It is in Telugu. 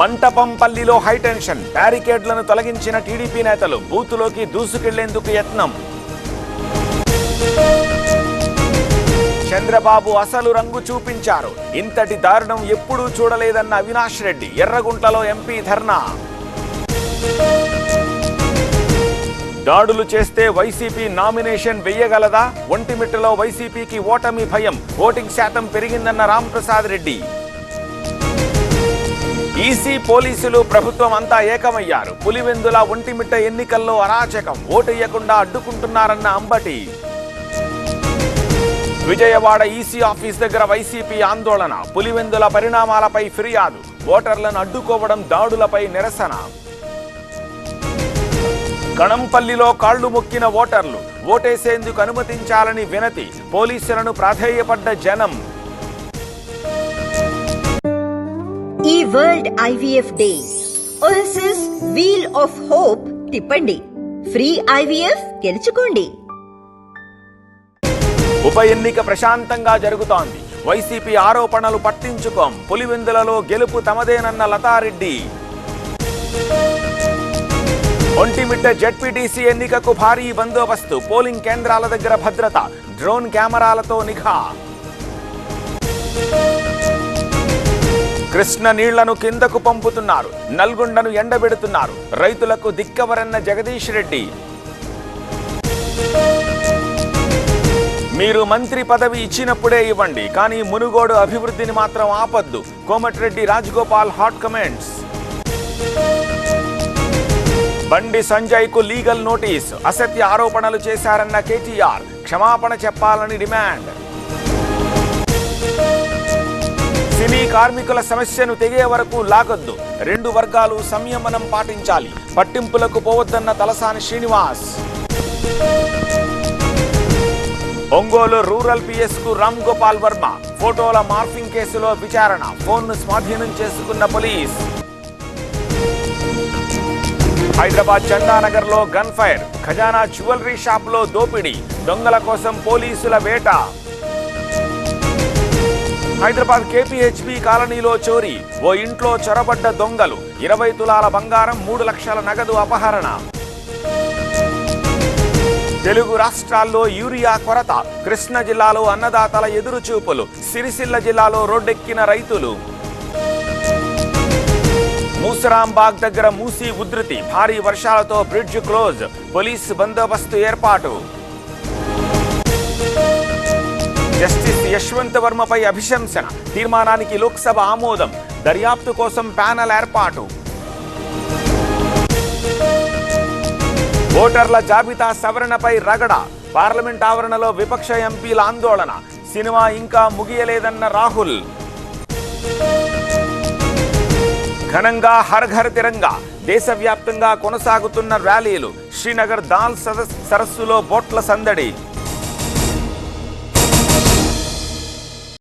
మంటపంపల్లిలో హైటెన్షన్, బ్యారికేడ్లను తొలగించిన టీడీపీ నేతలు బూతులోకి దూసుకెళ్లేందుకు యత్నం. చంద్రబాబు అసలు రంగు చూపించారు. ఇంతటి దారుణం ఎప్పుడూ చూడలేదన్న అవినాష్ రెడ్డి. ఎర్రగుంటలో ఎంపీ ధర్నా. దాడులు చేస్తే వైసీపీ నామినేషన్ వెయ్యగలదా? ఒంటిమిట్టలో వైసీపీకి ఓటమి భయం, ఓటింగ్ శాతం పెరిగిందన్న రాంప్రసాద్ రెడ్డి. ఈసీ, పోలీసులు, ప్రభుత్వం అంతా ఏకమయ్యారు. పులివెందుల ఒంటిమిట్ట ఎన్నికల్లో అరాచకం, ఓటెయ్యకుండా అడ్డుకుంటున్నారన్న అంబటి. విజయవాడ ఈసీ ఆఫీస్ దగ్గర వైసీపీ ఆందోళన, పులివెందుల పరిణామాలపై ఫిర్యాదు, ఓటర్లను అడ్డుకోవడం, దాడులపై నిరసన. కణంపల్లిలో కాళ్లు మొక్కిన ఓటర్లు, ఓటేసేందుకు అనుమతించాలని వినతి, పోలీసులను ప్రాధేయపడ్డ జనం. ఈ world IVF day OSS wheel of hope తిప్పండి, ఫ్రీ ఐవీఎఫ్ గెలుచుకోండి. ఉప ఎన్నిక ప్రశాంతంగా జరుగుతోంది. వైసీపీ ఆరోపణలు పట్టించుకోం, పులివెందులలో గెలుపు తమదేనన్న లతారెడ్డి. ఒంటిమిట్ట జెడ్పీటీసీ ఎన్నికకు భారీ బందోబస్తు, పోలింగ్ కేంద్రాల దగ్గర భద్రత, డ్రోన్ కెమెరాలతో నిఘా. కృష్ణ నీళ్లను కిందకు పంపుతున్నారు, నల్గొండను ఎండబెడుతున్నారు, రైతులకు దిక్కవరన్న జగదీష్ రెడ్డి. మీరు మంత్రి పదవి ఇచ్చినప్పుడే ఇవ్వండి, కానీ మునుగోడు అభివృద్ధిని మాత్రం ఆపొద్దు, కోమటిరెడ్డి రాజగోపాల్ హాట్ కమెంట్స్. బండి సంజయ్ కు లీగల్ నోటీస్, అసత్య ఆరోపణలు చేశారన్న కేటీఆర్, క్షమాపణ చెప్పాలని డిమాండ్. సినీ కార్మికుల సమస్యను తెగే వరకు లాగొద్దు, రెండు వర్గాలు సంయమనం పాటించాలి, పట్టింపులకు పోవద్దన్న తలసాని శ్రీనివాస్. ఒంగోలు రూరల్ పిఎస్ కు రామ్ గోపాల్ వర్మ, ఫోటోల మార్ఫింగ్ కేసులో విచారణ, ఫోన్ను స్వాధీనం చేసుకున్న పోలీస్. హైదరాబాద్ చందానగర్ లో గన్ ఫైర్, ఖజానా జ్యువెలరీ షాప్ లో దోపిడీ, దొంగల కోసం పోలీసుల వేట. హైదరాబాద్ కేపీహెచ్బీ కాలనీలో చోరీ, ఓ ఇంట్లో చొరబడ్డ దొంగలు, 20 తులాల బంగారం, 3 లక్షల నగదు అపహరణ. తెలుగు రాష్ట్రాల్లో యూరియా కొరత, కృష్ణా జిల్లాలో అన్నదాతల ఎదురుచూపులు, సిరిసిల్ల జిల్లాలో రోడ్డెక్కిన రైతులు. మూసరాంబాగ్ దగ్గర మూసీ ఉధృతి, భారీ వర్షాలతో బ్రిడ్జ్ క్లోజ్, పోలీస్ బందోబస్తు ఏర్పాటు. జస్టిస్ యశ్వంత్ వర్మపై అభిశంసన, తీర్మానానికి లోక్సభ ఆమోదం, దర్యాప్తు కోసం ప్యానెల్ ఏర్పాటు. ఓటర్ల జాబితా సవరణపై రగడ, పార్లమెంట్ ఆవరణలో విపక్ష ఎంపీల ఆందోళన, సినిమా ఇంకా ముగియలేదన్న రాహుల్. ఘనంగా హర్ ఘర్ తిరంగా, దేశవ్యాప్తంగా కొనసాగుతున్న ర్యాలీలు, శ్రీనగర్ దాల్ సరస్సులో బోట్ల సందడి.